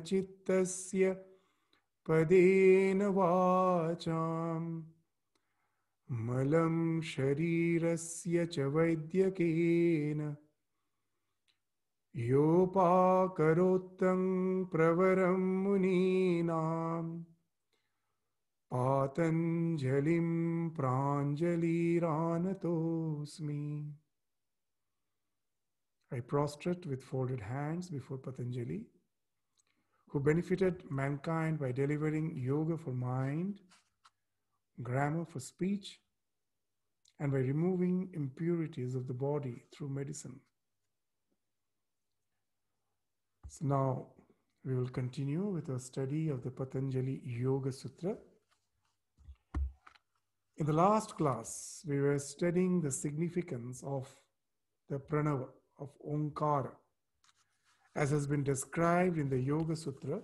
chittasya padena vacham malam sharirasya cha vaidyakena yopakarottam pravaram muninam Patanjalim pranjaliranatosmi. I prostrate with folded hands before Patanjali, who benefited mankind by delivering yoga for mind, grammar for speech, and by removing impurities of the body through medicine. So now we will continue with our study of the Patanjali Yoga Sutra. In the last class, we were studying the significance of the pranava, of Omkara, as has been described in the Yoga Sutra.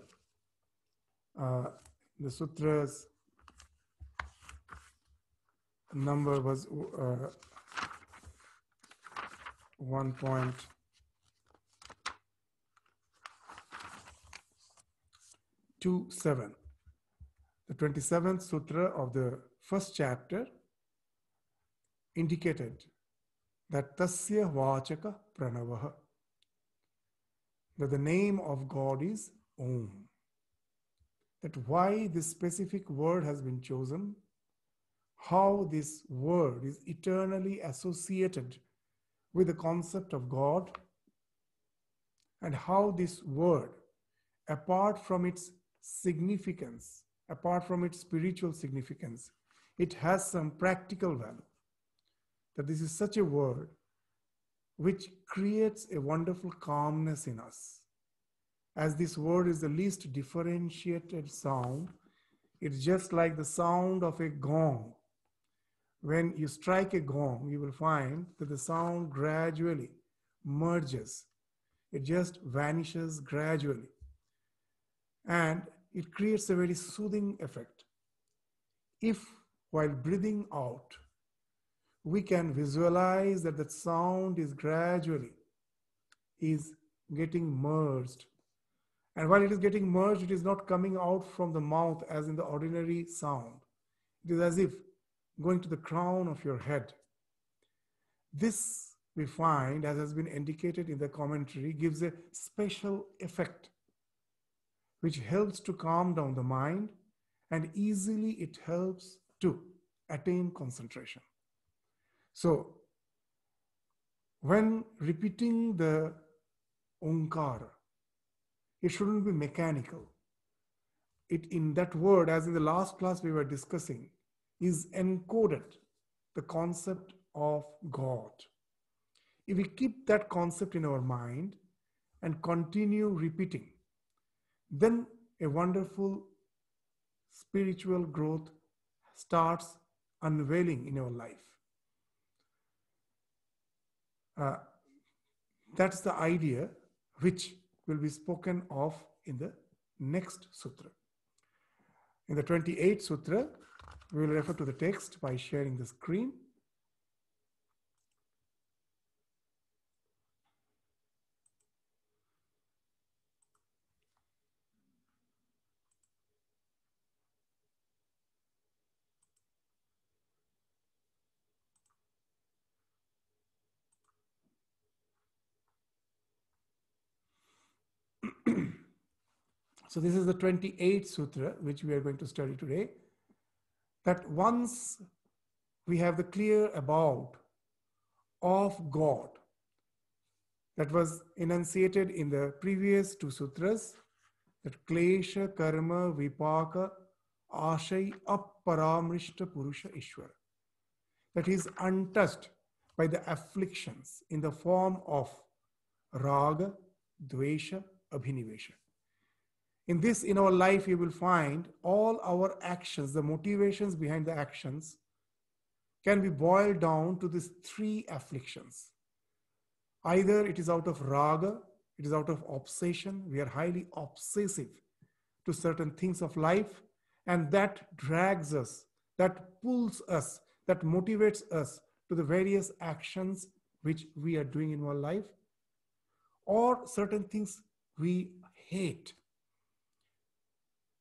The sutra's number was 1.27. The 27th sutra of the first chapter indicated that tasya vachaka pranavaha, that the name of God is Om. That why this specific word has been chosen, how this word is eternally associated with the concept of God, and how this word, apart from its significance, apart from its spiritual significance, it has some practical value. That this is such a word which creates a wonderful calmness in us. As this word is the least differentiated sound, it's just like the sound of a gong. When you strike a gong, you will find that the sound gradually merges. It just vanishes gradually. And it creates a very soothing effect. If while breathing out, we can visualize that the sound is gradually getting merged. And while it is getting merged, it is not coming out from the mouth as in the ordinary sound. It is as if going to the crown of your head. This, we find, as has been indicated in the commentary, gives a special effect which helps to calm down the mind, and easily it helps to attain concentration. So, when repeating the Omkara, it shouldn't be mechanical. In that word, as in the last class we were discussing, is encoded the concept of God. If we keep that concept in our mind and continue repeating, then a wonderful spiritual growth starts unveiling in our life. That's the idea which will be spoken of in the next sutra. In the 28th sutra, we will refer to the text by sharing the screen. So this is the 28th sutra which we are going to study today. That once we have the clear about of God that was enunciated in the previous two sutras, that klesha karma vipaka ashay aparamrishta purusha ishvara, that he is untouched by the afflictions in the form of raga, dvesha, abhinivesha. In our life, you will find all our actions, the motivations behind the actions can be boiled down to these three afflictions. Either it is out of raga, it is out of obsession. We are highly obsessive to certain things of life, and that drags us, that pulls us, that motivates us to the various actions which we are doing in our life, or certain things we hate.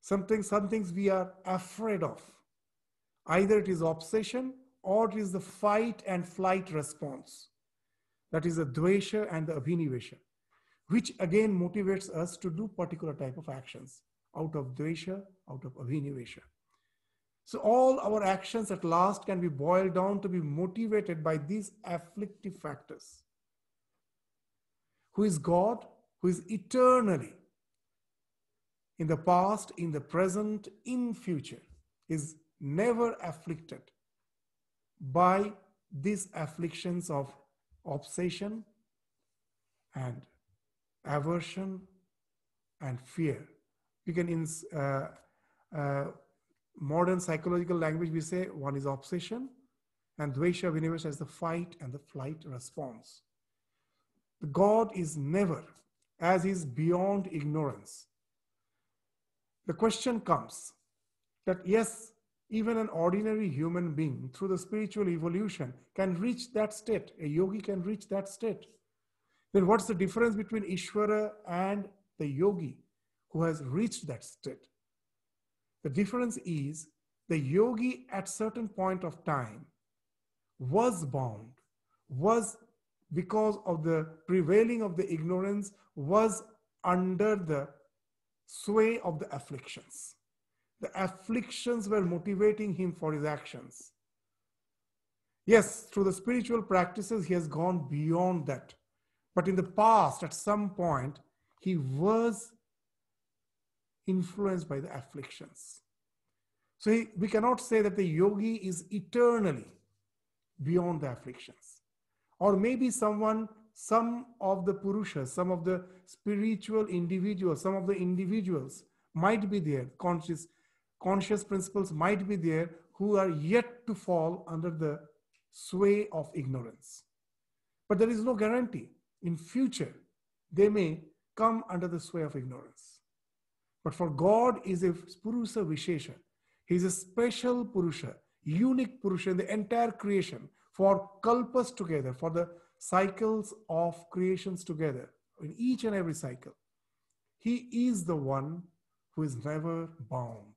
some things we are afraid of. Either it is obsession or it is the fight and flight response. That is the dvesha and the abhinivesha, which again motivates us to do particular type of actions out of dvesha, out of abhinivesha. So all our actions at last can be boiled down to be motivated by these afflictive factors. Who is God? Who is eternally in the past, in the present, in future, is never afflicted by these afflictions of obsession and aversion and fear. We can, in modern psychological language, we say one is obsession and dvesha vinivesha as the fight and the flight response. The God is never, as is beyond ignorance. The question comes that yes, even an ordinary human being through the spiritual evolution can reach that state. A yogi can reach that state. Then what's the difference between Ishvara and the yogi who has reached that state? The difference is the yogi at certain point of time was bound, was because of the prevailing of the ignorance, was under the sway of the afflictions. The afflictions were motivating him for his actions. Yes, through the spiritual practices, he has gone beyond that. But in the past, at some point, he was influenced by the afflictions. So we cannot say that the yogi is eternally beyond the afflictions. Or maybe some of the Purushas, some of the spiritual individuals, some of the individuals might be there, conscious principles might be there who are yet to fall under the sway of ignorance. But there is no guarantee. In future, they may come under the sway of ignorance. But for God is a Purusa Vishesha. He is a special Purusha, unique Purusha in the entire creation for kalpas together, for the cycles of creations together, in each and every cycle. He is the one who is never bound,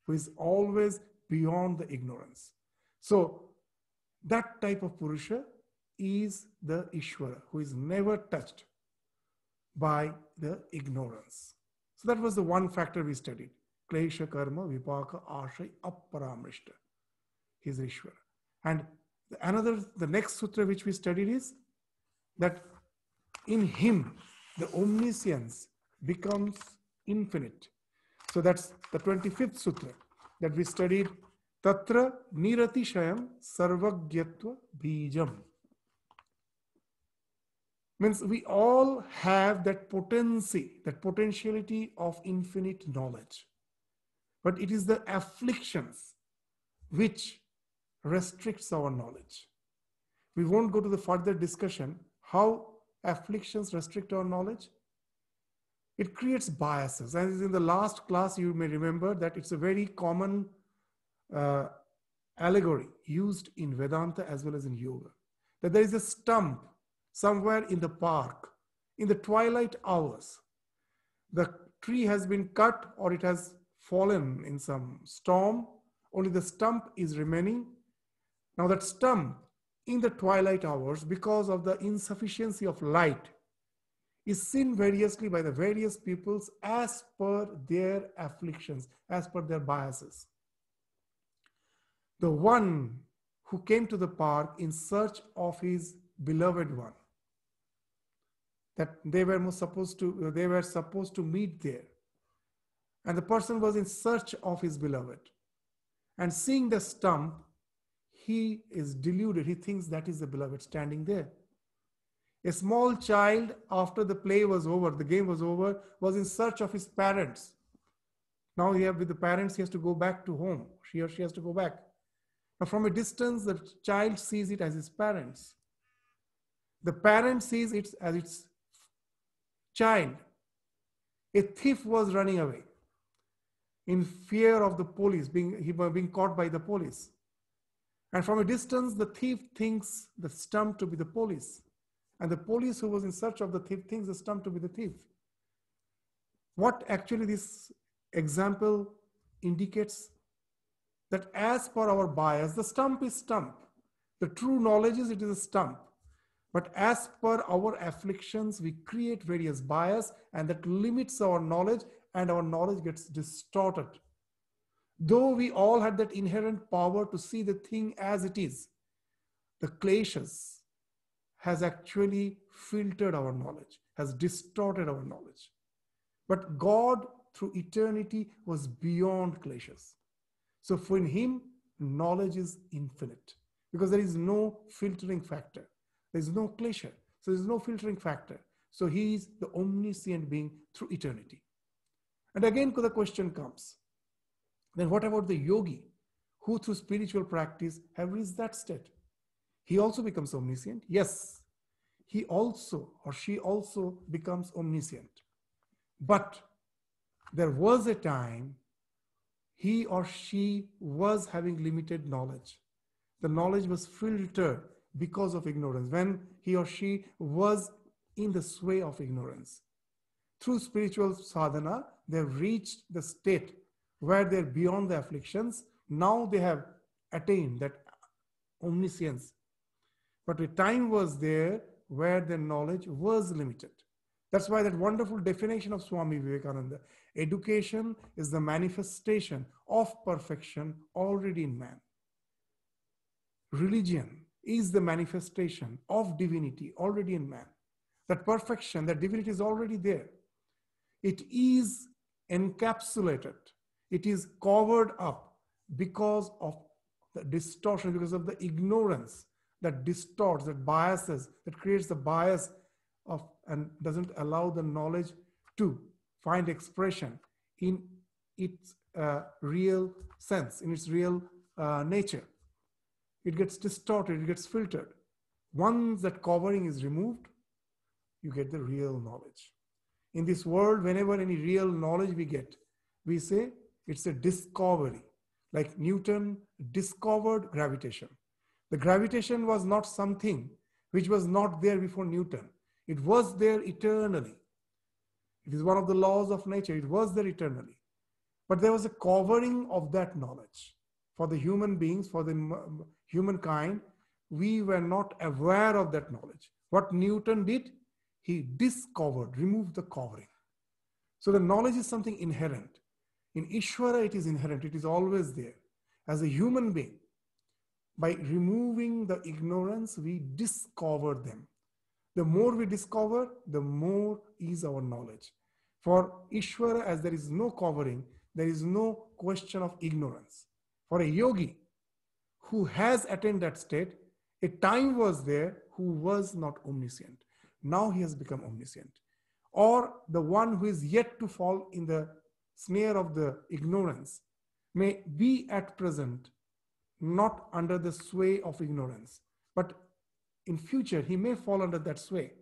who is always beyond the ignorance. So that type of Purusha is the Ishvara, who is never touched by the ignorance. So that was the one factor we studied. Klesha karma vipaka ashray aparamrishta. He is Ishvara. And the next sutra which we studied is that in him the omniscience becomes infinite. So that's the 25th sutra that we studied. Tatra niratishayam sarvagyatva bijam. Means we all have that potency, that potentiality of infinite knowledge. But it is the afflictions which restricts our knowledge. We won't go to the further discussion how afflictions restrict our knowledge. It creates biases. As in the last class, you may remember that it's a very common allegory used in Vedanta as well as in yoga. That there is a stump somewhere in the park, in the twilight hours. The tree has been cut or it has fallen in some storm. Only the stump is remaining. Now that stump in the twilight hours, because of the insufficiency of light, is seen variously by the various peoples as per their afflictions, as per their biases. The one who came to the park in search of his beloved one, that they were supposed to meet there, and the person was in search of his beloved, and seeing the stump, he is deluded. He thinks that is the beloved standing there. A small child, after the play was over, the game was over, was in search of his parents. Now with the parents, he has to go back to home. She or she has to go back. Now from a distance, the child sees it as his parents. The parent sees it as its child. A thief was running away in fear of the police, being caught by the police. And from a distance, the thief thinks the stump to be the police. And the police who was in search of the thief thinks the stump to be the thief. What actually this example indicates that as per our bias, the stump is stump. The true knowledge is it is a stump. But as per our afflictions, we create various bias and that limits our knowledge and our knowledge gets distorted. Though we all had that inherent power to see the thing as it is, the kleshas has actually filtered our knowledge, has distorted our knowledge. But God, through eternity, was beyond kleshas. So for him, knowledge is infinite because there is no filtering factor. There is no klesha. So there is no filtering factor. So he is the omniscient being through eternity. And again, the question comes, then what about the yogi who through spiritual practice have reached that state? He also becomes omniscient. Yes, he also or she also becomes omniscient. But there was a time he or she was having limited knowledge. The knowledge was filtered because of ignorance, when he or she was in the sway of ignorance. Through spiritual sadhana, they've reached the state where they're beyond the afflictions. Now they have attained that omniscience. But a time was there where their knowledge was limited. That's why that wonderful definition of Swami Vivekananda, education is the manifestation of perfection already in man. Religion is the manifestation of divinity already in man. That perfection, that divinity is already there. It is encapsulated. It is covered up because of the distortion, because of the ignorance that distorts, that biases, that creates the bias of and doesn't allow the knowledge to find expression in its real sense, in its real nature. It gets distorted, it gets filtered. Once that covering is removed, you get the real knowledge. In this world, whenever any real knowledge we get, we say it's a discovery. Like Newton discovered gravitation. The gravitation was not something which was not there before Newton. It was there eternally. It is one of the laws of nature. It was there eternally. But there was a covering of that knowledge. For the human beings, for the humankind, we were not aware of that knowledge. What Newton did, he discovered, removed the covering. So the knowledge is something inherent. In Ishvara, it is inherent. It is always there. As a human being, by removing the ignorance, we discover them. The more we discover, the more is our knowledge. For Ishvara, as there is no covering, there is no question of ignorance. For a yogi who has attained that state, a time was there who was not omniscient. Now he has become omniscient. Or the one who is yet to fall in the snare of the ignorance may be at present not under the sway of ignorance, but in future he may fall under that sway.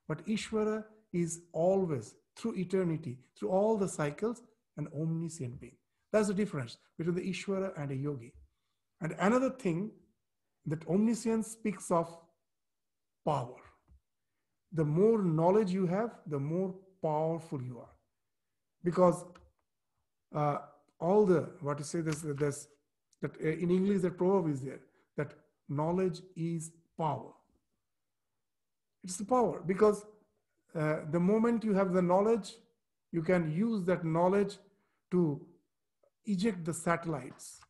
But Ishvara is always, through eternity, through all the cycles, an omniscient being. That's the difference between the Ishvara and a yogi. And another thing, that omniscience speaks of power. The more knowledge you have, the more powerful you are. Because all the, what you say, there's that in English, that proverb is there, that knowledge is power. It's the power because the moment you have the knowledge, you can use that knowledge to eject the satellites.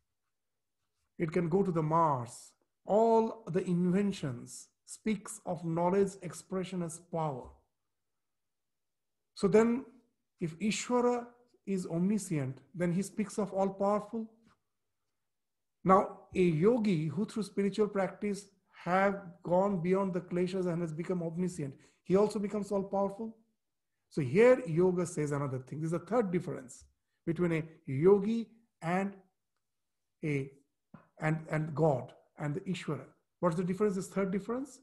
It can go to the Mars. All the inventions speaks of knowledge expression as power. So then if Ishvara is omniscient, then he speaks of all powerful. Now a yogi who through spiritual practice have gone beyond the kleshas and has become omniscient, he also becomes all powerful. So here yoga says another thing. This is the third difference between a yogi and God and the Ishvara. What's the difference? This third difference?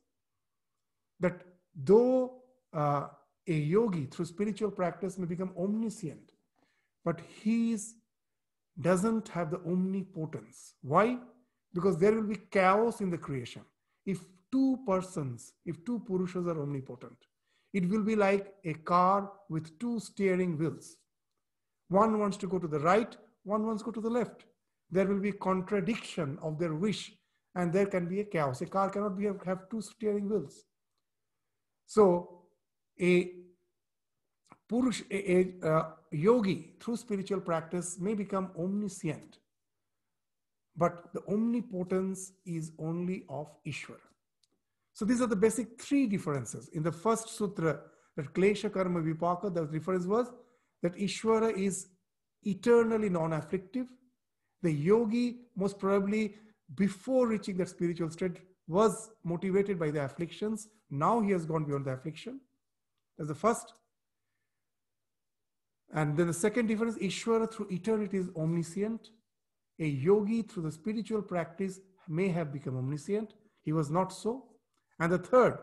That though a yogi through spiritual practice may become omniscient, but he doesn't have the omnipotence. Why? Because there will be chaos in the creation. If two persons, if two Purushas are omnipotent, it will be like a car with two steering wheels. One wants to go to the right, one wants to go to the left. There will be contradiction of their wish, and there can be a chaos. A car cannot have two steering wheels. So a Purush, a yogi through spiritual practice may become omniscient, but the omnipotence is only of Ishvara. So these are the basic three differences. In the first sutra, that Klesha Karma Vipaka, the difference was that Ishvara is eternally non-afflictive. The yogi, most probably before reaching that spiritual state, was motivated by the afflictions. Now he has gone beyond the affliction. That's the first. And then the second difference, Ishvara through eternity is omniscient. A yogi through the spiritual practice may have become omniscient. He was not so. And the third,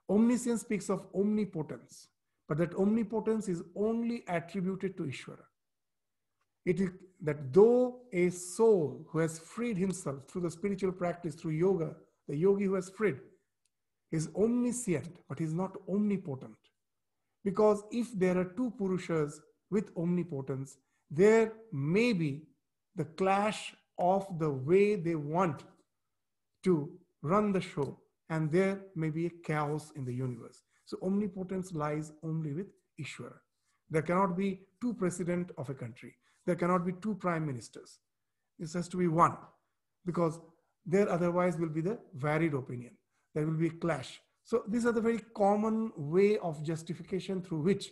omniscience speaks of omnipotence, but that omnipotence is only attributed to Ishvara. It is that though a soul who has freed himself through the spiritual practice, through yoga, the yogi who has freed, is omniscient, but is not omnipotent. Because if there are two Purushas with omnipotence, there may be the clash of the way they want to run the show, and there may be a chaos in the universe. So omnipotence lies only with Ishvara. There cannot be two presidents of a country. There cannot be two prime ministers. This has to be one, because there otherwise will be the varied opinion. There will be a clash. So these are the very common way of justification through which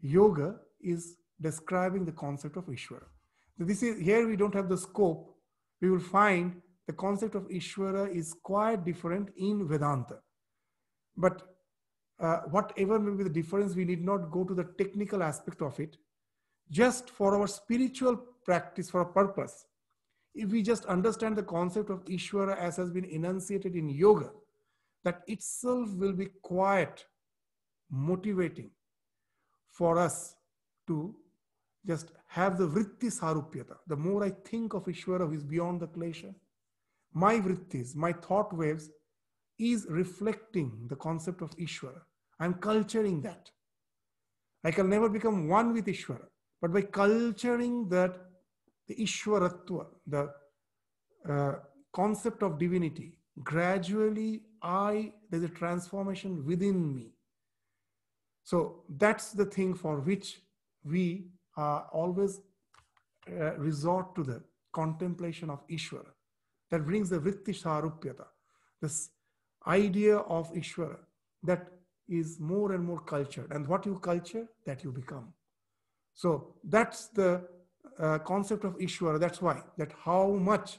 yoga is describing the concept of Ishvara. So this is, here we don't have the scope. We will find the concept of Ishvara is quite different in Vedanta. But whatever may be the difference, we need not go to the technical aspect of it. Just for our spiritual practice, for a purpose, if we just understand the concept of Ishvara as has been enunciated in yoga, that itself will be quite motivating for us to just have the vritti sarupyata. The more I think of Ishvara who is beyond the klesha, my vrittis, my thought waves is reflecting the concept of Ishvara. I'm culturing that. I can never become one with Ishvara, but by culturing that, the Ishvaratva, the concept of divinity, gradually there's a transformation within me. So that's the thing for which we always resort to the contemplation of Ishvara. That brings the vritti sarupyata, this idea of Ishvara that is more and more cultured. And what you culture, that you become. So that's the concept of Ishvara. That's why, that how much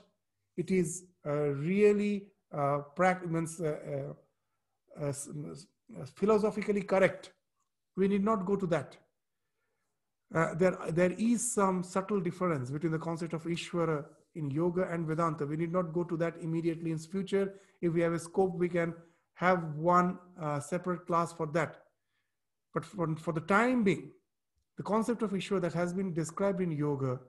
it is really philosophically correct. We need not go to that. There is some subtle difference between the concept of Ishvara in yoga and Vedanta. We need not go to that immediately. In future, if we have a scope, we can have one separate class for that. But for the time being, the concept of Ishvara that has been described in yoga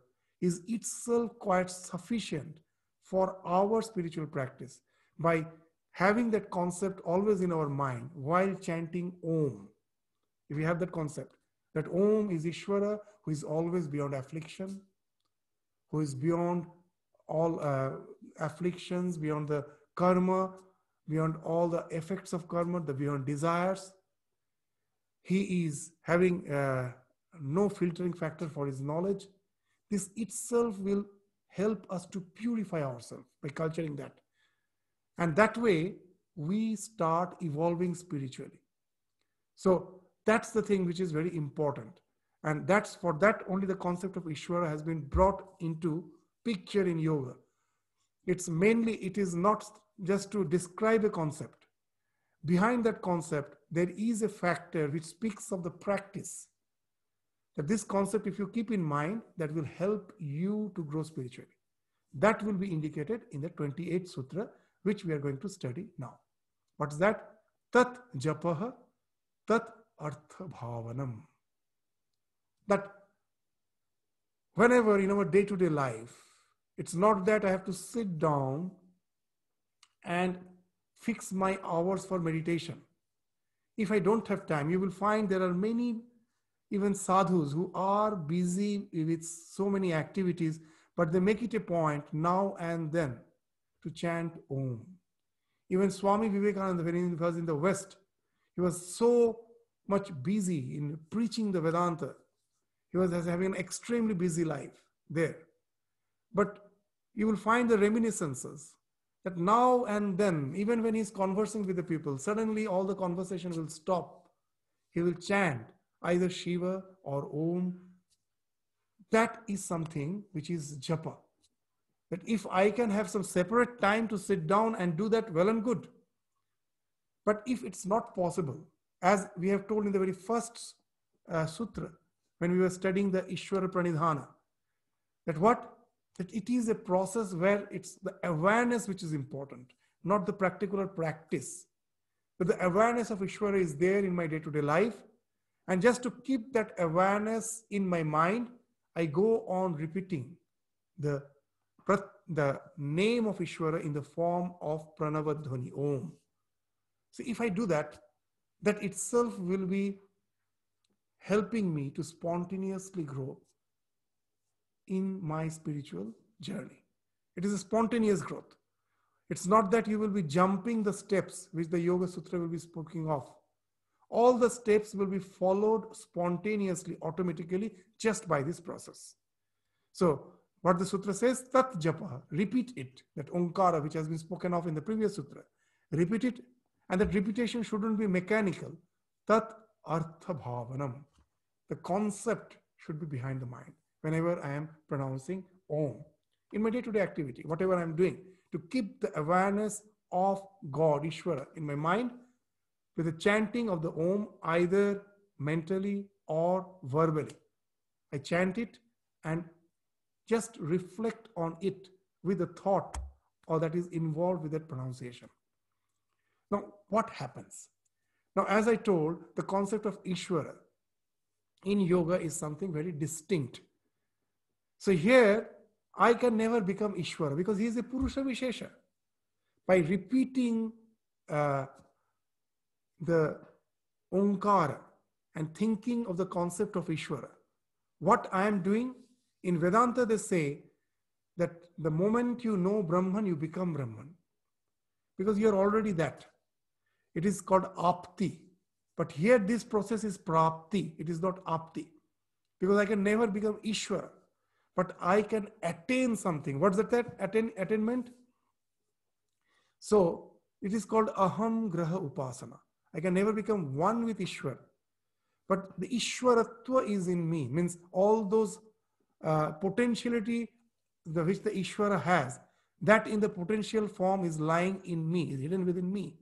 is itself quite sufficient for our spiritual practice by having that concept always in our mind while chanting Om. If we have that concept, that Om is Ishvara, who is always beyond affliction, who is beyond all afflictions, beyond the karma, beyond all the effects of karma, beyond desires. He is having no filtering factor for his knowledge. This itself will help us to purify ourselves by culturing that. And that way, we start evolving spiritually. So that's the thing which is very important. And that's for that only the concept of Ishvara has been brought into picture in yoga. It is not just to describe a concept. Behind that concept, there is a factor which speaks of the practice. That this concept, if you keep in mind, that will help you to grow spiritually. That will be indicated in the 28th Sutra, which we are going to study now. What's that? Tat japaha, tat artha bhavanam. That whenever in our day-to-day life, it's not that I have to sit down and fix my hours for meditation. If I don't have time, you will find there are many even sadhus who are busy with so many activities, but they make it a point now and then to chant Om. Even Swami Vivekananda, when he was in the West, he was so much busy in preaching the Vedanta. He was having an extremely busy life there. But you will find the reminiscences that now and then, even when he's conversing with the people, suddenly all the conversation will stop. He will chant either Shiva or Om. That is something which is japa. That if I can have some separate time to sit down and do that, well and good. But if it's not possible, as we have told in the very first sutra, when we were studying the Ishvara Pranidhana, that what? That it is a process where it's the awareness which is important, not the particular practice. But the awareness of Ishvara is there in my day-to-day life. And just to keep that awareness in my mind, I go on repeating the name of Ishvara in the form of Pranavadhvani Om. So if I do that, that itself will be helping me to spontaneously grow in my spiritual journey. It is a spontaneous growth. It's not that you will be jumping the steps which the Yoga Sutra will be speaking of. All the steps will be followed spontaneously, automatically, just by this process. So what the sutra says, tat japa, repeat it, that onkara which has been spoken of in the previous sutra, repeat it, and that repetition shouldn't be mechanical. Tat artha bhavanam, the concept should be behind the mind whenever I am pronouncing Om in my day-to-day activity, whatever I'm doing, to keep the awareness of God, Ishvara, in my mind with the chanting of the Om, either mentally or verbally. I chant it and just reflect on it with the thought or that is involved with that pronunciation. Now, what happens? Now, as I told, the concept of Ishvara in yoga is something very distinct. So here, I can never become Ishvara because he is a Purusha Vishesha. By repeating the Onkara and thinking of the concept of Ishvara, what I am doing, in Vedanta they say that the moment you know Brahman, you become Brahman. Because you are already that. It is called apti. But here this process is prapti. It is not apti. Because I can never become Ishvara. But I can attain something. What's that? Attainment? So it is called aham graha upasana. I can never become one with Ishvara. But the Ishwaratva is in me. Means all those potentiality which the Ishvara has, that in the potential form is lying in me, is hidden within me.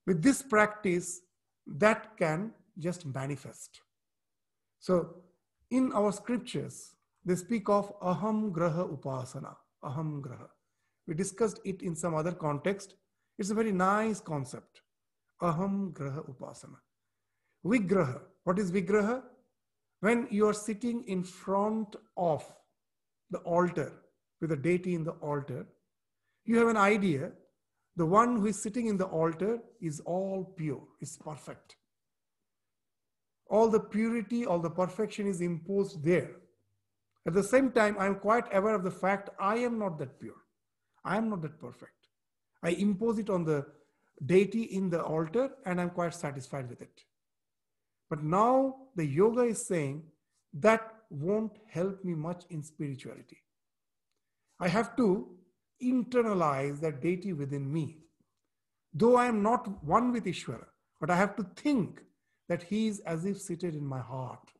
With this practice, that can just manifest. So in our scriptures, they speak of aham graha upasana, aham graha. We discussed it in some other context. It's a very nice concept. Aham graha upasana. Vigraha. What is vigraha? When you are sitting in front of the altar, with a deity in the altar, you have an idea. The one who is sitting in the altar is all pure, is perfect. All the purity, all the perfection is imposed there. At the same time, I am quite aware of the fact I am not that pure. I am not that perfect. I impose it on the deity in the altar and I'm quite satisfied with it. But now the yoga is saying that won't help me much in spirituality. I have to internalize that deity within me. Though I am not one with Ishvara, but I have to think that he is as if seated in my heart.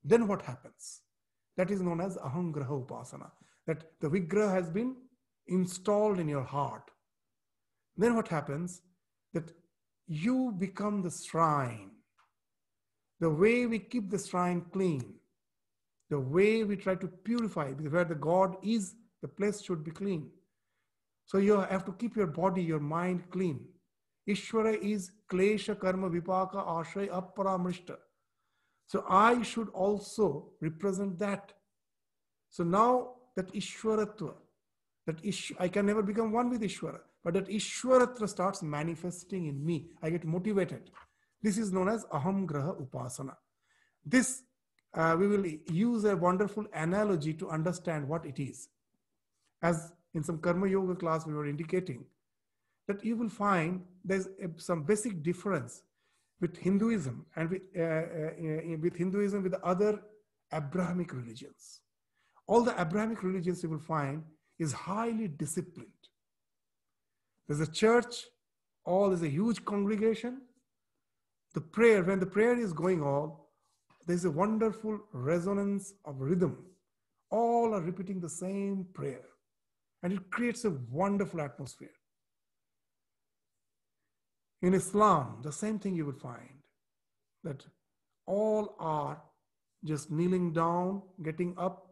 Then what happens? That is known as aham graha upasana. That the vigraha has been installed in your heart. Then what happens? That you become the shrine. The way we keep the shrine clean, the way we try to purify, because where the God is, the place should be clean. So you have to keep your body, your mind clean. Ishvara is klesha karma vipaka ashray aparamrishta. So I should also represent that. So now that Ishwaratva, I can never become one with Ishvara, but that Ishwaratva starts manifesting in me. I get motivated. This is known as aham graha upasana. This, we will use a wonderful analogy to understand what it is. As in some Karma Yoga class, we were indicating that you will find there's some basic difference with Hinduism and with Hinduism with the other Abrahamic religions. All the Abrahamic religions you will find is highly disciplined. There's a church, all is a huge congregation. The prayer, when the prayer is going on, there's a wonderful resonance of rhythm. All are repeating the same prayer. And it creates a wonderful atmosphere. In Islam, the same thing you will find, that all are just kneeling down, getting up,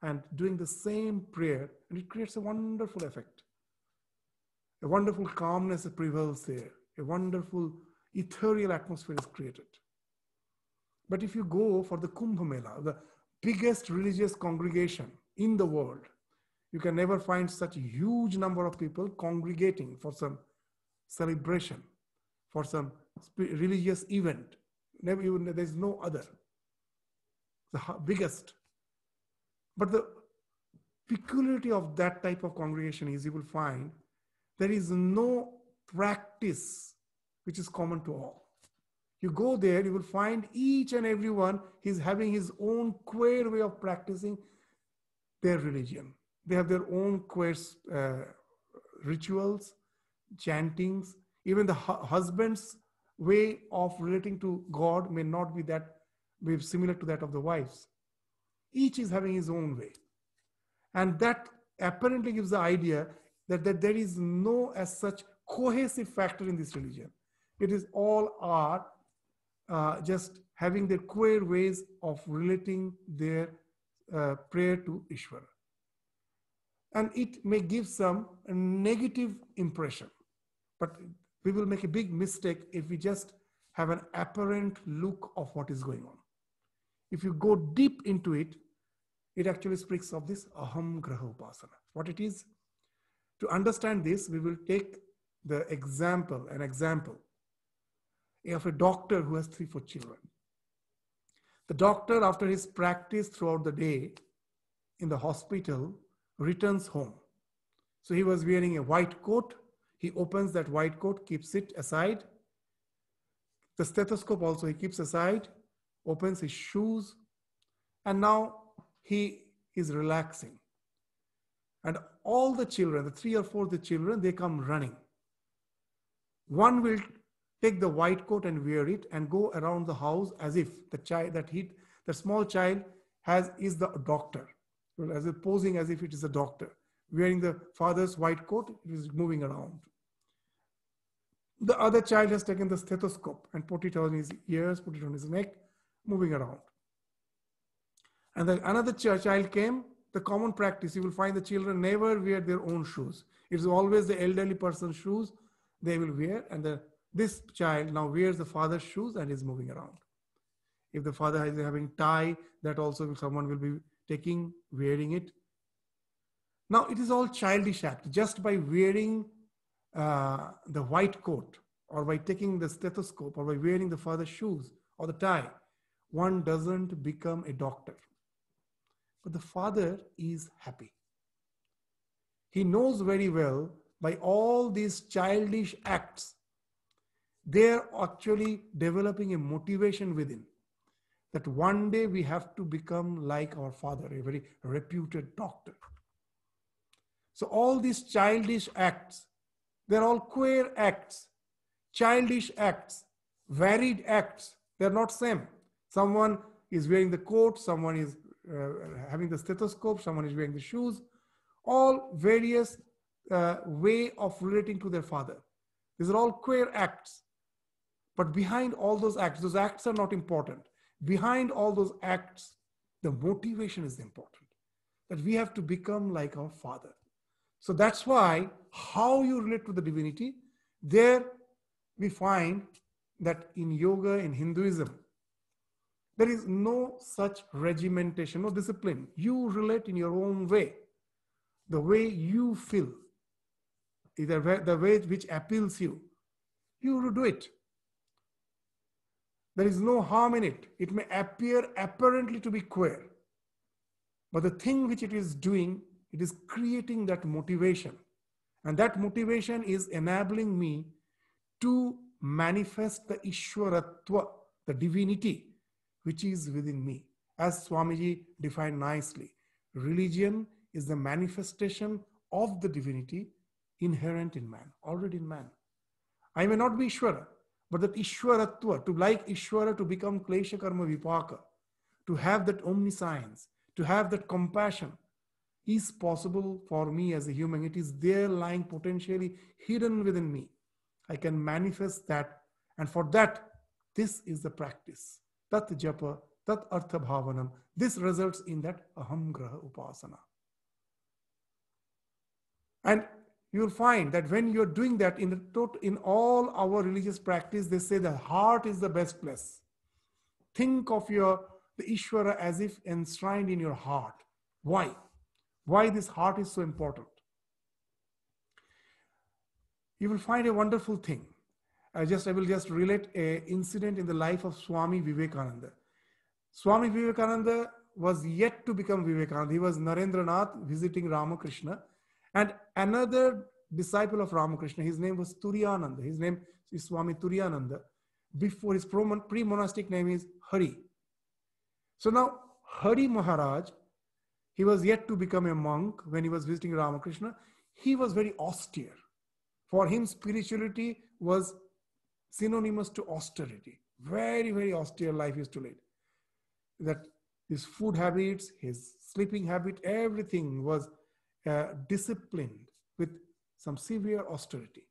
and doing the same prayer, and it creates a wonderful effect. A wonderful calmness prevails there. A wonderful ethereal atmosphere is created. But if you go for the Kumbh Mela, the biggest religious congregation in the world, you can never find such a huge number of people congregating for some celebration, for some religious event. Never even, there's no other. The biggest. But the peculiarity of that type of congregation is you will find there is no practice which is common to all. You go there, you will find each and everyone is having his own queer way of practicing their religion. They have their own queer rituals, chantings. Even the husband's way of relating to God may not be similar to that of the wives. Each is having his own way. And that apparently gives the idea that there is no as such cohesive factor in this religion. It is all are just having their queer ways of relating their prayer to Ishvara. And it may give some negative impression, but we will make a big mistake if we just have an apparent look of what is going on. If you go deep into it, it actually speaks of this aham graha upasana. What it is, to understand this, we will take an example of a doctor who has 3-4 children. The doctor, after his practice throughout the day in the hospital, returns home. So he was wearing a white coat. He opens that white coat, keeps it aside. The stethoscope also he keeps aside, opens his shoes, and now he is relaxing. And all the children, the 3 or 4 the children, they come running. One will take the white coat and wear it and go around the house as if the small child is the doctor, as if posing as if it is a doctor. Wearing the father's white coat, it is moving around. The other child has taken the stethoscope and put it on his ears, put it on his neck, moving around. And then another child came. The common practice, you will find the children never wear their own shoes. It's always the elderly person's shoes they will wear, and this child now wears the father's shoes and is moving around. If the father is having tie, that also someone will be wearing it. Now it is all childish act. Just by wearing the white coat, or by taking the stethoscope, or by wearing the father's shoes or the tie, one doesn't become a doctor. But the father is happy. He knows very well by all these childish acts, they're actually developing a motivation within that one day we have to become like our father, a very reputed doctor. So all these childish acts, they're all queer acts, childish acts, varied acts. They're not same. Someone is wearing the coat, someone is having the stethoscope, someone is wearing the shoes, all various way of relating to their father. These are all queer acts. But behind all those acts are not important. Behind all those acts, the motivation is important. That we have to become like our father. So that's why how you relate to the divinity, there we find that in yoga, in Hinduism, there is no such regimentation, no discipline. You relate in your own way, the way you feel, either the way which appeals you, you do it. There is no harm in it. It may appear apparently to be queer, but the thing which it is doing, it is creating that motivation. And that motivation is enabling me to manifest the Ishwaratva, the divinity, which is within me. As Swamiji defined nicely, religion is the manifestation of the divinity inherent in man, already in man. I may not be Ishwara, but that Ishwaratva, to like Ishwara, to become Klesha Karma Vipaka, to have that omniscience, to have that compassion, is possible for me as a human. It is there lying potentially hidden within me. I can manifest that, and for that, this is the practice. Tat japa, tat artha bhavanam. This results in that aham graha upasana. And you will find that when you're doing that in all our religious practice, they say the heart is the best place. Think of the Ishvara as if enshrined in your heart. Why? Why this heart is so important? You will find a wonderful thing. I will just relate an incident in the life of Swami Vivekananda. Swami Vivekananda was yet to become Vivekananda. He was Narendranath visiting Ramakrishna, and another disciple of Ramakrishna, his name was Turiyananda. His name is Swami Turiyananda. Before his pre-monastic name is Hari. So now Hari Maharaj, he was yet to become a monk when he was visiting Ramakrishna. He was very austere. For him, spirituality was synonymous to austerity. Very, very austere life he used to lead. That his food habits, his sleeping habit, everything was disciplined with some severe austerity.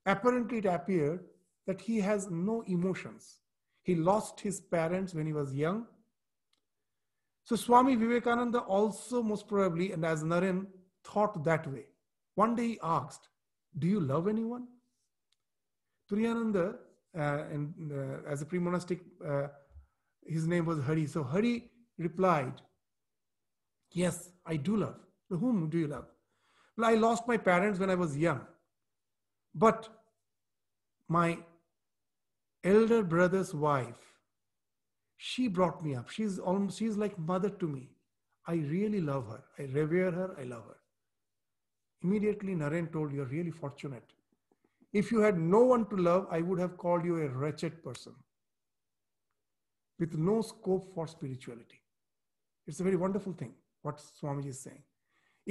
Apparently, it appeared that he has no emotions. He lost his parents when he was young. So Swami Vivekananda also most probably, and as Naren, thought that way. One day he asked, "Do you love anyone?" Turiyananda, as a pre-monastic, his name was Hari. So Hari replied, "Yes, I do love." "Whom do you love?" "Well, I lost my parents when I was young. But my elder brother's wife, she brought me up. She's like mother to me. I really love her. I revere her. I love her." Immediately Naren told, "You're really fortunate. If you had no one to love, I would have called you a wretched person with no scope for spirituality." It's a very wonderful thing, what Swamiji is saying.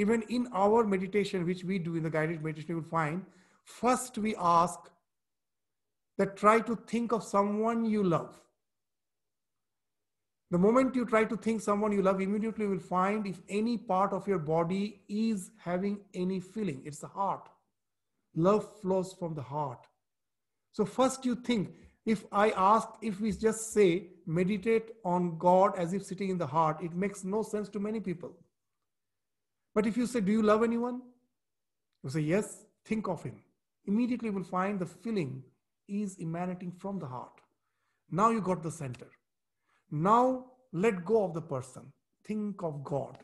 Even in our meditation, which we do in the guided meditation, you will find, first we ask that try to think of someone you love. The moment you try to think someone you love, immediately you will find if any part of your body is having any feeling. It's the heart. Love flows from the heart. So first you think, if we just say, meditate on God as if sitting in the heart, it makes no sense to many people. But if you say, "Do you love anyone?" You say, "Yes," think of him. Immediately you will find the feeling is emanating from the heart. Now you got the center. Now let go of the person. Think of God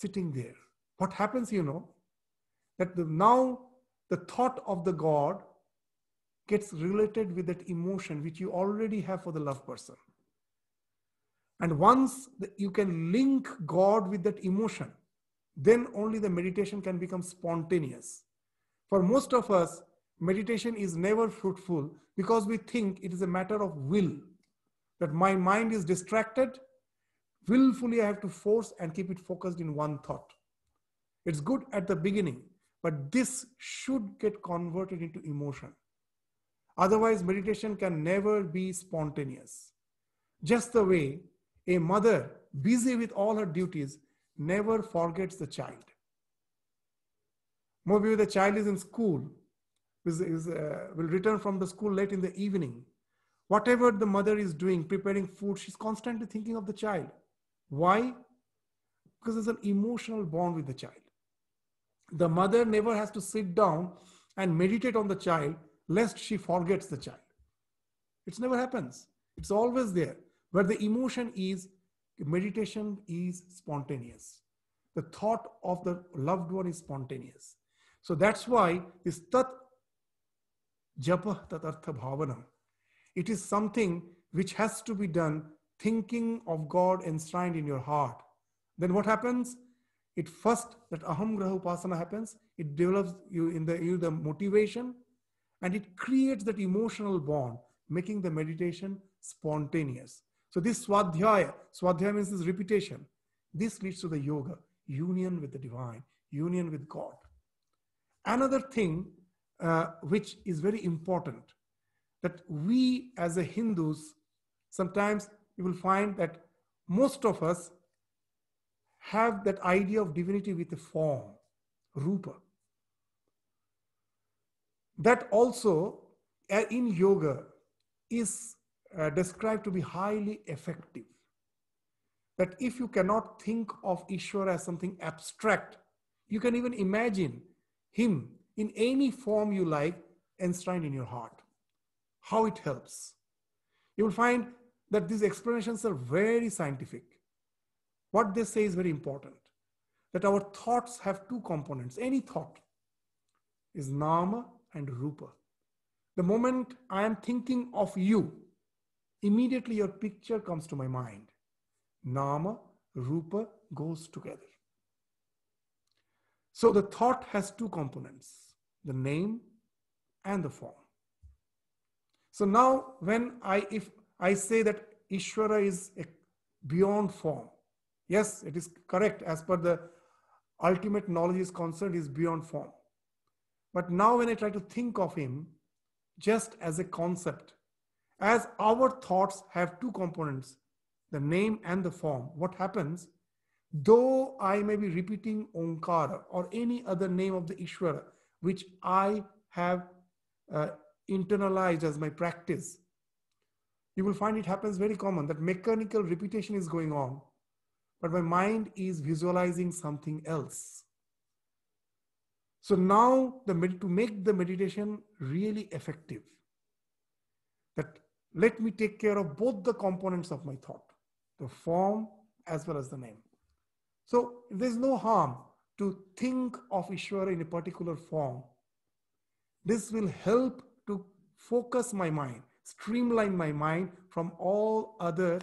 sitting there. What happens, that now the thought of the God gets related with that emotion which you already have for the loved person. And once you can link God with that emotion, then only the meditation can become spontaneous. For most of us, meditation is never fruitful because we think it is a matter of will. That my mind is distracted, willfully I have to force and keep it focused in one thought. It's good at the beginning, but this should get converted into emotion. Otherwise, meditation can never be spontaneous. Just the way a mother, busy with all her duties, never forgets the child. Maybe the child is in school, will return from the school late in the evening. Whatever the mother is doing, preparing food, she's constantly thinking of the child. Why? Because there's an emotional bond with the child. The mother never has to sit down and meditate on the child lest she forgets the child. It never happens. It's always there. But the emotion is, meditation is spontaneous. The thought of the loved one is spontaneous. So that's why this tat japa tat artha bhavanam. It is something which has to be done thinking of God enshrined in your heart. Then what happens? It first, that aham graha upasana happens. It develops you in the motivation, and it creates that emotional bond, making the meditation spontaneous. So this swadhyaya means this repetition. This leads to the yoga, union with the divine, union with God. Another thing which is very important, that we as a Hindus, sometimes you will find that most of us have that idea of divinity with a form, rupa. That also in yoga is described to be highly effective. That if you cannot think of Ishvara as something abstract, you can even imagine him in any form you like enshrined in your heart. How it helps. You will find that these explanations are very scientific. What they say is very important. That our thoughts have two components. Any thought is nama and rupa. The moment I am thinking of you, immediately your picture comes to my mind. Nama, rupa goes together. So the thought has two components, the name and the form. So now if I say that Ishvara is beyond form, yes, it is correct as per the ultimate knowledge is concerned, is beyond form. But now when I try to think of him just as a concept, as our thoughts have two components, the name and the form, what happens? Though I may be repeating Omkara or any other name of the Ishvara, which I have internalized as my practice, you will find it happens very common that mechanical repetition is going on, but my mind is visualizing something else. So now to make the meditation really effective, that let me take care of both the components of my thought, the form as well as the name. So there's no harm to think of Ishvara in a particular form. This will help to focus my mind, streamline my mind from all other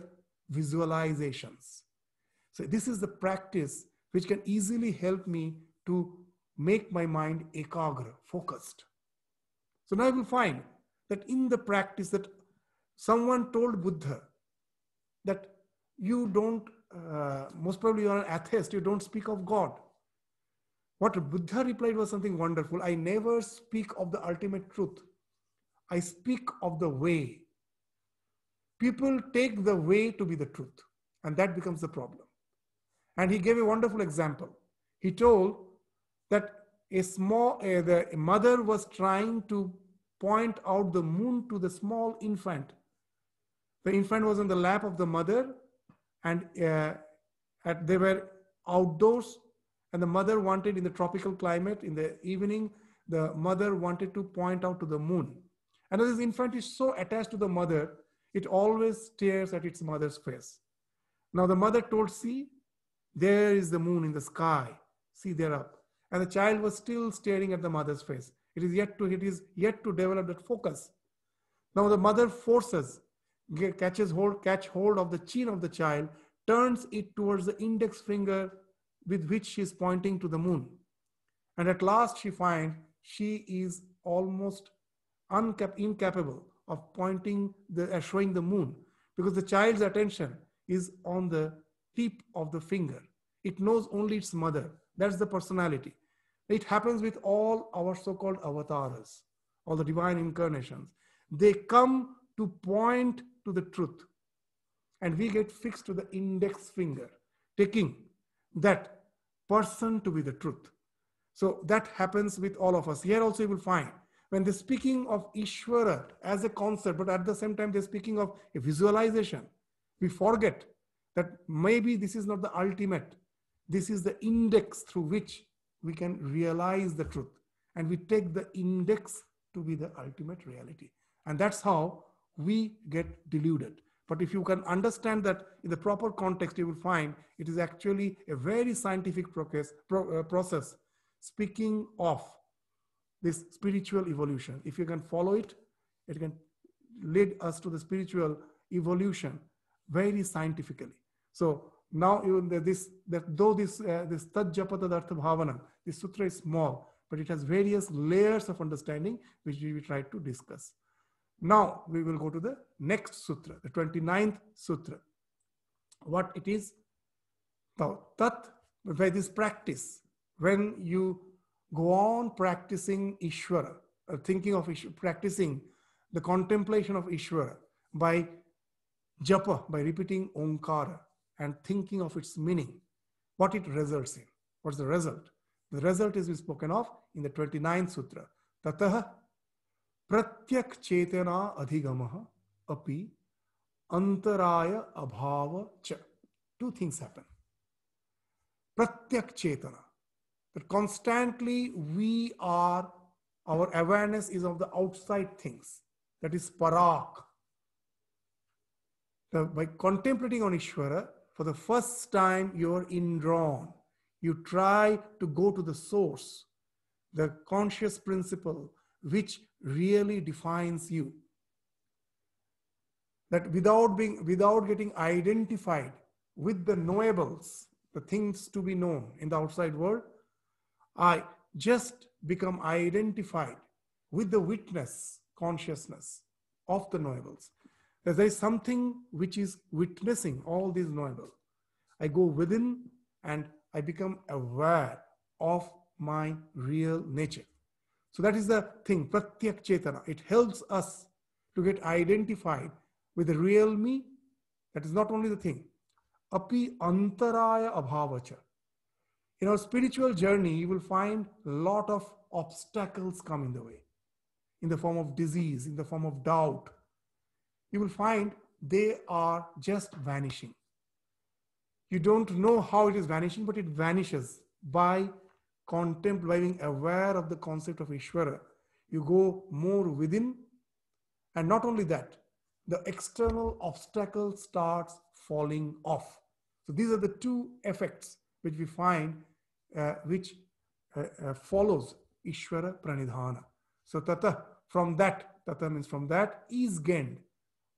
visualizations. So this is the practice which can easily help me to make my mind ekagra, focused. So now you will find that in the practice that someone told Buddha that you don't, most probably you are an atheist, you don't speak of God. What Buddha replied was something wonderful. I never speak of the ultimate truth. I speak of the way. People take the way to be the truth, and that becomes the problem. And he gave a wonderful example. He told that the mother was trying to point out the moon to the small infant. The infant was on the lap of the mother, and they were outdoors, and the mother wanted, in the tropical climate, in the evening, the mother wanted to point out to the moon. And this infant is so attached to the mother, it always stares at its mother's face. Now the mother told, see, there is the moon in the sky. See, there up. And the child was still staring at the mother's face. It is yet to develop that focus. Now the mother forces, catch hold of the chin of the child, turns it towards the index finger with which she is pointing to the moon. And at last she finds she is almost incapable of showing the moon, because the child's attention is on the tip of the finger. It knows only its mother. That's the personality. It happens with all our so-called avatars, all the divine incarnations. They come to point to the truth, and we get fixed to the index finger, taking that person to be the truth. So that happens with all of us. Here also you will find, when they're speaking of Ishvara as a concept, but at the same time they're speaking of a visualization, we forget that maybe this is not the ultimate. This is the index through which we can realize the truth. And we take the index to be the ultimate reality. And that's how we get deluded. But if you can understand that in the proper context, you will find it is actually a very scientific process speaking of this spiritual evolution. If you can follow it, it can led us to the spiritual evolution very scientifically. So now even though this Tat Japata Artha Bhavana, this sutra is small, but it has various layers of understanding which we will try to discuss. Now we will go to the next sutra, the 29th sutra. What it is? Now, Tat, by this practice, when you go on practicing Ishvara, thinking of Ishvara, practicing the contemplation of Ishvara by japa, by repeating Omkara and thinking of its meaning, what it results in. What's the result? The result is spoken of in the 29th sutra. Tataha pratyak chetana adhigamaha api antaraya abhava cha. Two things happen. Pratyak chetana, that constantly our awareness is of the outside things. That is parak. By contemplating on Ishvara, for the first time you are indrawn. You try to go to the source, the conscious principle which really defines you. That without getting identified with the knowables, the things to be known in the outside world, I just become identified with the witness consciousness of the knowables. That there is something which is witnessing all these knowables. I go within and I become aware of my real nature. So that is the thing, Pratyak Chetana. It helps us to get identified with the real me. That is not only the thing. Api antaraya abhavacha. In our spiritual journey, you will find a lot of obstacles come in the way, in the form of disease, in the form of doubt. You will find they are just vanishing. You don't know how it is vanishing, but it vanishes by being aware of the concept of Ishvara. You go more within, and not only that, the external obstacle starts falling off. So these are the two effects which we find which follows Ishvara Pranidhana. So tata, from that, tata means from that, is gained.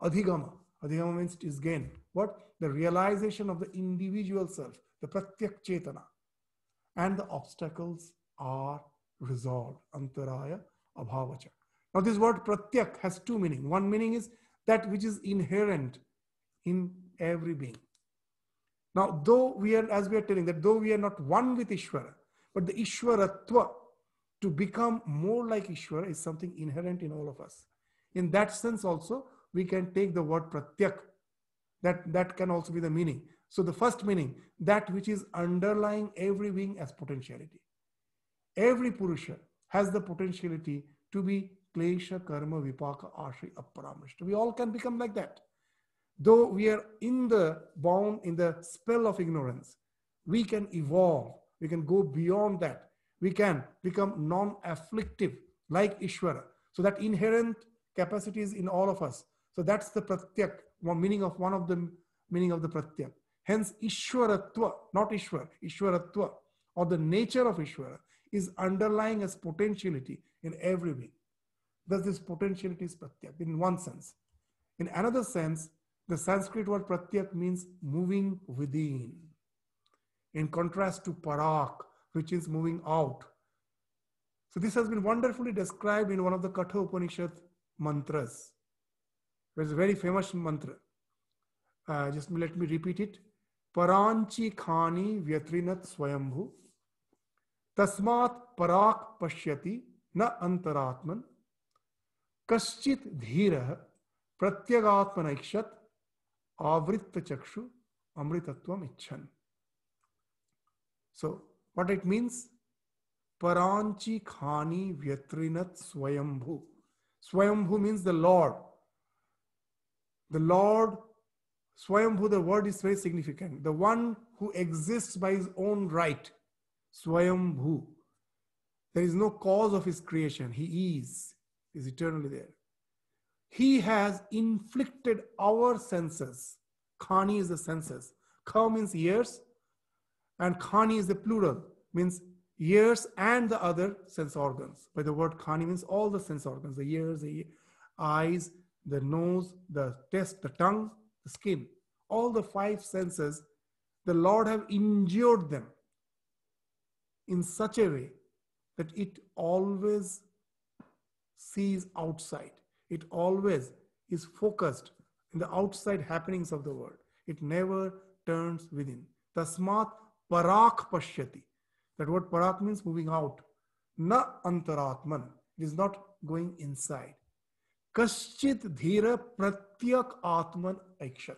Adhigama. Adhigama means is gained. What? The realization of the individual self, the Pratyak Chetana. And the obstacles are resolved. Antaraya abhavacha. Now this word Pratyak has two meanings. One meaning is that which is inherent in every being. Now, though we are, as we are telling, that though we are not one with Ishvara, but the Ishvaratva, to become more like Ishvara, is something inherent in all of us. In that sense also, we can take the word Pratyak. That can also be the meaning. So the first meaning, that which is underlying every being as potentiality. Every Purusha has the potentiality to be Klesha, Karma, Vipaka, Ashri, Aparamrishta. We all can become like that. Though we are bound in the spell of ignorance, we can evolve. We can go beyond that. We can become non-afflictive like Ishvara. So that inherent capacity is in all of us. So that's the Pratyak, meaning of the Pratyak. Hence, Ishwaratva, not Ishwar, Ishwaratva, or the nature of Ishvara, is underlying as potentiality in every being. Thus, this potentiality is Pratyak in one sense. In another sense, the Sanskrit word Pratyak means moving within, in contrast to Parak, which is moving out. So this has been wonderfully described in one of the Katha Upanishad mantras. It's a very famous mantra. Just let me repeat it. Paranchi khani vyatrinat swayambhu tasmat parak pashyati na antaratman kaschit dhirah pratyagatmanikshat avritta chakshu amritatvam icchan. So what it means? Paranchi khani vyatrinat swayambhu. Swayambhu means the Lord. The Lord, Swayambhu, the word is very significant. The one who exists by his own right. Swayambhu. There is no cause of his creation. He is eternally there. He has inflicted our senses. Khani is the senses. Kha means ears, and khani is the plural, means ears and the other sense organs. By the word khani means all the sense organs, the ears, the eyes, the nose, the taste, the tongue, the skin, all the five senses, the Lord have injured them in such a way that it always sees outside. It always is focused in the outside happenings of the world. It never turns within. Tasmat parak pashyati. That word parak means moving out. Na antaratman. It is not going inside. Kaschit dhira pratyak atman aikshat.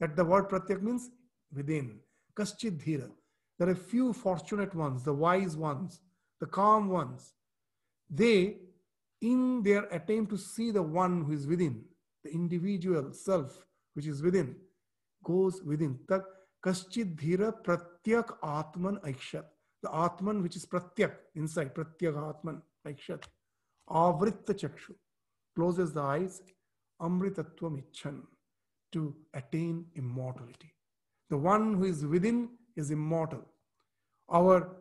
That the word pratyak means within. Kaschit dhira. There are a few fortunate ones, the wise ones, the calm ones. They, in their attempt to see the one who is within, the individual self which is within, goes within. Kaschit dhira pratyak atman aikshat. The atman which is pratyak, inside, pratyak atman aikshat. Avritta chakshu, closes the eyes, amritatvam icchan, to attain immortality. The one who is within is immortal. Our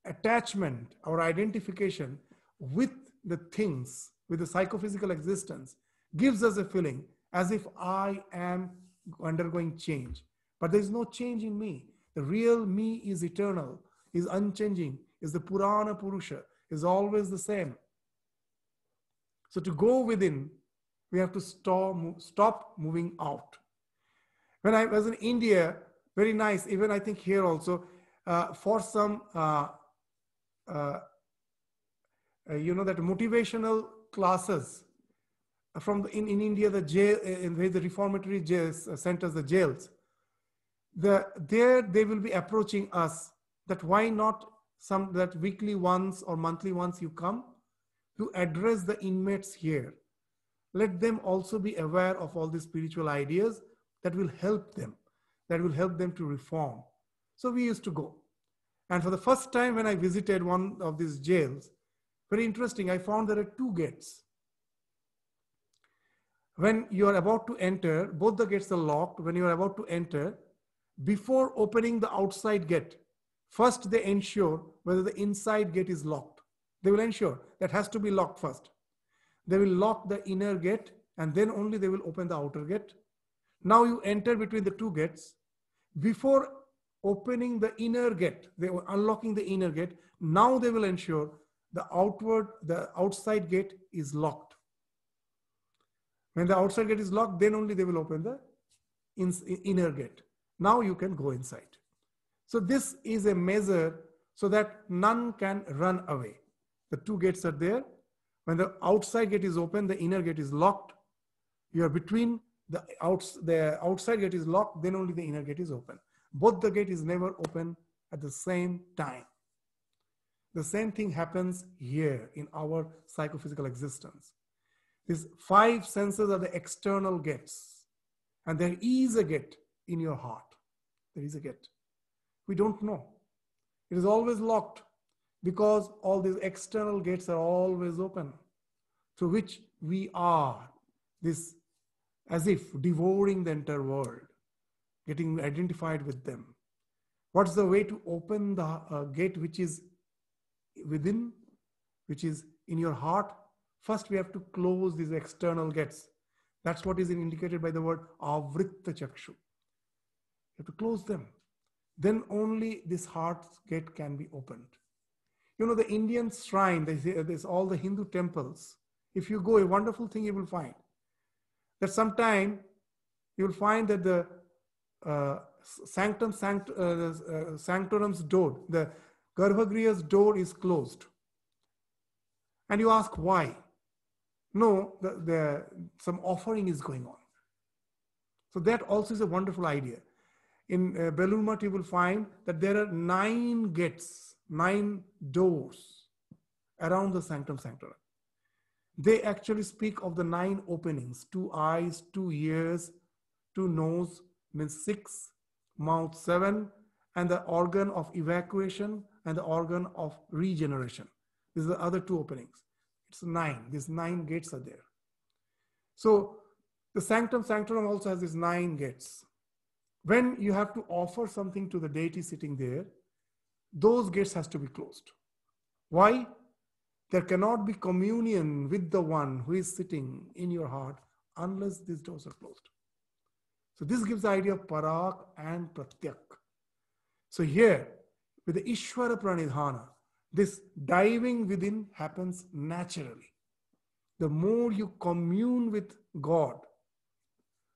attachment, our identification with the things, with the psychophysical existence, gives us a feeling as if I am undergoing change. But there is no change in me. The real me is eternal, is unchanging, is the Purana Purusha, is always the same. So to go within, we have to stop moving out. When I was in India, very nice, even I think here also, for some, that motivational classes from in India, the jail, in the reformatory jails, centers, the jails, there they will be approaching us that why not that weekly once or monthly once you come to address the inmates here. Let them also be aware of all these spiritual ideas that will help them to reform. So we used to go. And for the first time when I visited one of these jails, very interesting, I found there are two gates. When you are about to enter, both the gates are locked. When you are about to enter, before opening the outside gate, first they ensure whether the inside gate is locked. They will ensure that has to be locked first. They will lock the inner gate and then only they will open the outer gate. Now you enter between the two gates. Before opening the inner gate, they were unlocking the inner gate. Now they will ensure the outside gate is locked. When the outside gate is locked, then only they will open the inner gate. Now you can go inside. So this is a measure so that none can run away. The two gates are there. When the outside gate is open, the inner gate is locked. You are between the outside gate is locked, then only the inner gate is open. Both the gate is never open at the same time. The same thing happens here in our psychophysical existence. These five senses are the external gates. And there is a gate in your heart. There is a gate. We don't know. It is always locked because all these external gates are always open, through which we are this as if devouring the entire world, getting identified with them. What's the way to open the gate which is within, which is in your heart? First, we have to close these external gates. That's what is indicated by the word avritta chakshu. You have to close them. Then only this heart gate can be opened. You know, the Indian shrine, there's all the Hindu temples. If you go, a wonderful thing you will find. That sometime you will find that the sanctorum's door, the Garbhagriha's door is closed. And you ask why? No, some offering is going on. So that also is a wonderful idea. In Belur Math, you will find that there are 9 gates, 9 doors around the sanctum sanctorum. They actually speak of the 9 openings: 2 eyes, 2 ears, 2 nose, means 6, mouth 7, and the organ of evacuation and the organ of regeneration. These are the other 2 openings. It's 9. These 9 gates are there. So the sanctum sanctorum also has these 9 gates. When you have to offer something to the deity sitting there, those gates has to be closed. Why? There cannot be communion with the one who is sitting in your heart unless these doors are closed. So this gives the idea of parak and pratyak. So here, with the Ishvara Pranidhana, this diving within happens naturally. The more you commune with God,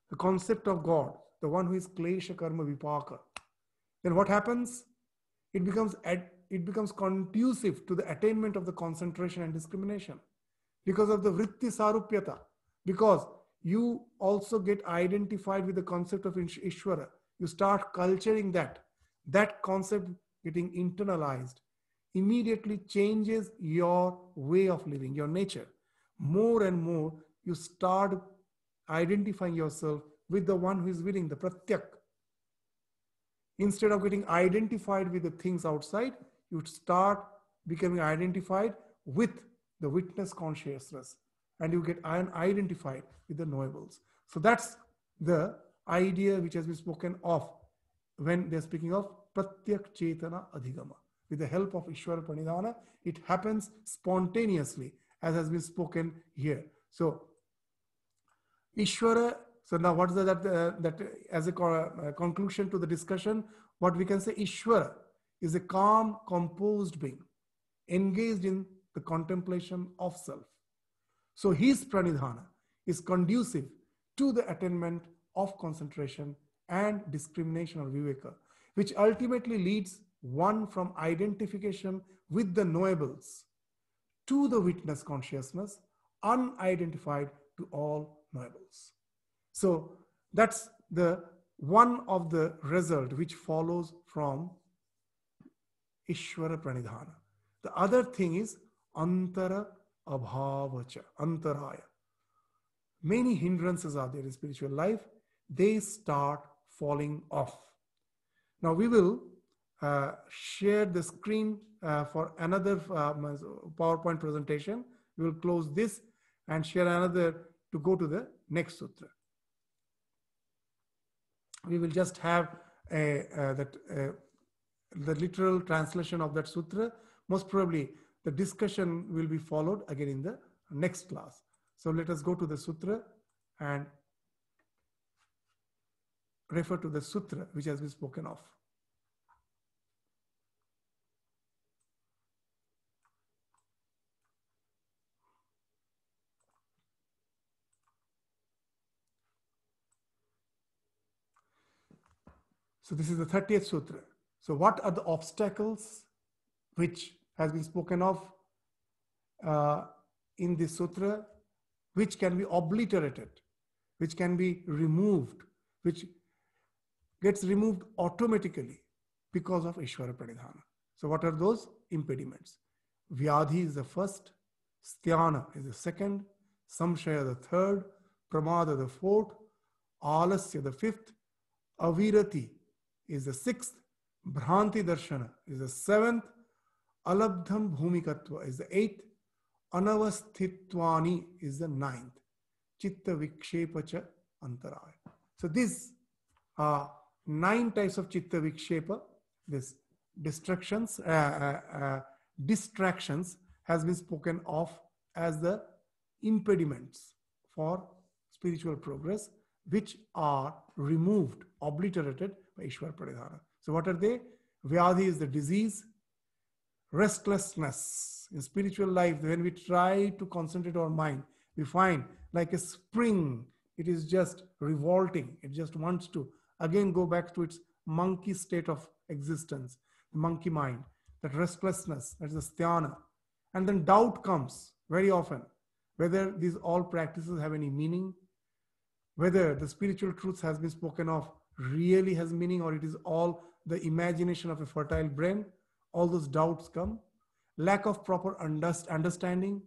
the concept of God, the one who is klesha karma vipaka, then what happens? It becomes conducive to the attainment of the concentration and discrimination because of the vritti sarupyata, because you also get identified with the concept of Ishvara. You start culturing that concept getting internalized immediately changes your way of living, your nature. More and more, you start identifying yourself with the one who is within, the pratyak. Instead of getting identified with the things outside, you start becoming identified with the witness consciousness, and you get identified with the knowables. So that's the idea which has been spoken of when they're speaking of pratyak chetana adhigama. With the help of Ishvara Pranidhana, it happens spontaneously, as has been spoken here. So Ishvara, so now what is that as a conclusion to the discussion, what we can say, Ishvara is a calm, composed being, engaged in the contemplation of self. So his pranidhana is conducive to the attainment of concentration and discrimination or viveka, which ultimately leads one from identification with the knowables to the witness consciousness, unidentified to all knowables. So that's the one of the result which follows from Ishvara Pranidhana. The other thing is Antara Abhavacha, Antaraya. Many hindrances are there in spiritual life. They start falling off. Now we will share the screen for another PowerPoint presentation. We will close this and share another to go to the next sutra. We will just have the literal translation of that sutra. Most probably the discussion will be followed again in the next class. So let us go to the sutra and refer to the sutra which has been spoken of. So this is the 30th sutra. So what are the obstacles which has been spoken of in this sutra, which can be obliterated, which can be removed, which gets removed automatically because of Ishvara Pranidhana. So what are those impediments? Vyadhi is the first, Sthana is the second, Samshaya the third, Pramada the fourth, Alasya the fifth, Avirati is the sixth, Bhranti Darshana is the seventh, Alabdham Bhumikatva is the eighth, Anavasthitwani is the ninth, Chitta Vikshepacha Antaraya. So these are 9 types of Chitta Vikshepa, this distractions has been spoken of as the impediments for spiritual progress, which are removed, obliterated by Ishvara Pranidhana. So what are they? Vyadhi is the disease. Restlessness in spiritual life, when we try to concentrate our mind, we find like a spring, it is just revolting. It just wants to again go back to its monkey state of existence, the monkey mind, that restlessness, that's the sthana. And then doubt comes very often, whether these all practices have any meaning, whether the spiritual truths has been spoken of really has meaning, or it is all the imagination of a fertile brain. All those doubts come. Lack of proper understanding,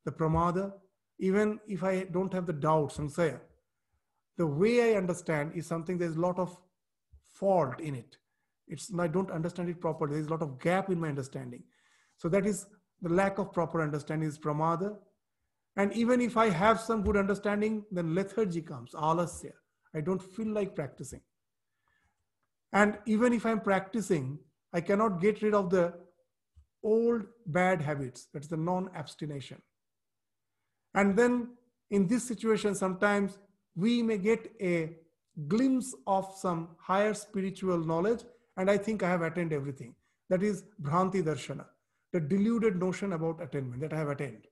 the pramada. Even if I don't have the doubt, samsaya, the way I understand is something, there's a lot of fault in it. I don't understand it properly. There's a lot of gap in my understanding. So that is the lack of proper understanding is pramada. And even if I have some good understanding, then lethargy comes, alasya. I don't feel like practicing. And even if I'm practicing, I cannot get rid of the old bad habits. That's the non-abstination. And then in this situation, sometimes we may get a glimpse of some higher spiritual knowledge, and I think I have attained everything. That is Bhranti Darshana, the deluded notion about attainment, that I have attained.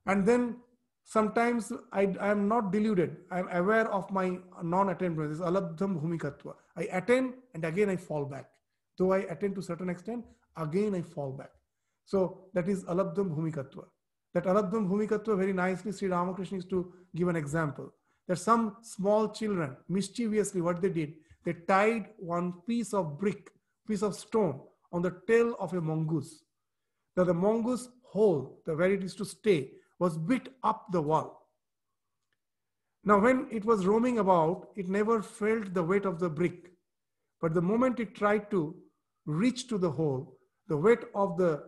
And then sometimes I am not deluded. I am aware of my non-attainment. This is alabdham bhumikatva. I attain and again I fall back. Though I attain to a certain extent, again I fall back. So that is alabdham bhumikatva. That alabdham bhumikatva, very nicely Sri Ramakrishna used to give an example. That some small children, mischievously what they did, they tied one piece of brick, piece of stone on the tail of a mongoose. Now the mongoose hole, the where it is to stay, was bit up the wall. Now when it was roaming about, it never felt the weight of the brick. But the moment it tried to reach to the hole, the weight of the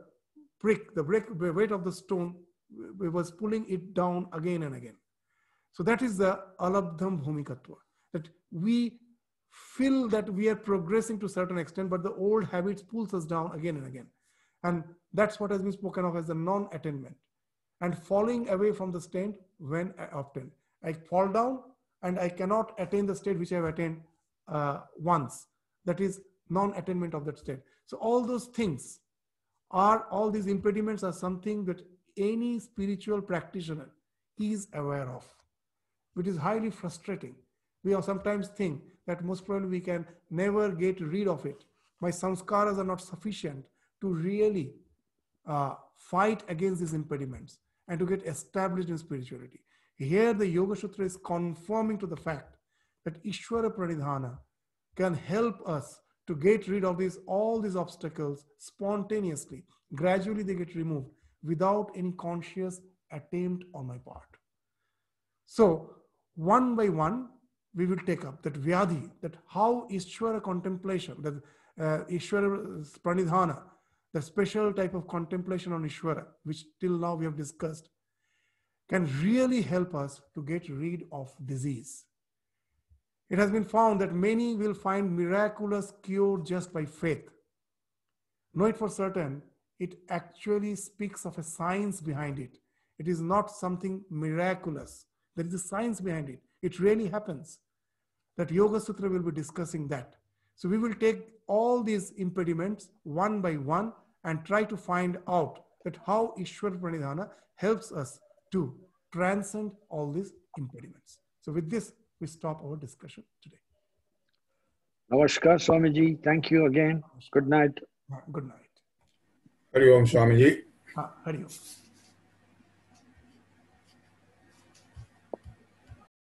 brick, the weight of the stone was pulling it down again and again. So that is the alabdham bhumikatva, that we feel that we are progressing to a certain extent, but the old habits pulls us down again and again. And that's what has been spoken of as the non-attainment. And falling away from the state when often. I fall down and I cannot attain the state which I have attained once. That is non-attainment of that state. So all those things are, all these impediments are something that any spiritual practitioner is aware of, which is highly frustrating. We sometimes think that most probably we can never get rid of it. My samskaras are not sufficient to really fight against these impediments and to get established in spirituality. Here the Yoga Sutra is confirming to the fact that Ishvara Pranidhana can help us to get rid of all these obstacles spontaneously. Gradually they get removed without any conscious attempt on my part. So one by one, we will take up that Vyadhi, that how Ishvara contemplation, that Ishvara Pranidhana, the special type of contemplation on Ishvara, which till now we have discussed, can really help us to get rid of disease. It has been found that many will find miraculous cure just by faith. Know it for certain, it actually speaks of a science behind it. It is not something miraculous. There is a science behind it. It really happens. That Yoga Sutra will be discussing that. So we will take all these impediments one by one and try to find out that how Ishvara Pranidhana helps us to transcend all these impediments. So with this, we stop our discussion today. Namaskar, Swamiji. Thank you again. Good night. Good night. Hari Om, Swamiji. Hari Om.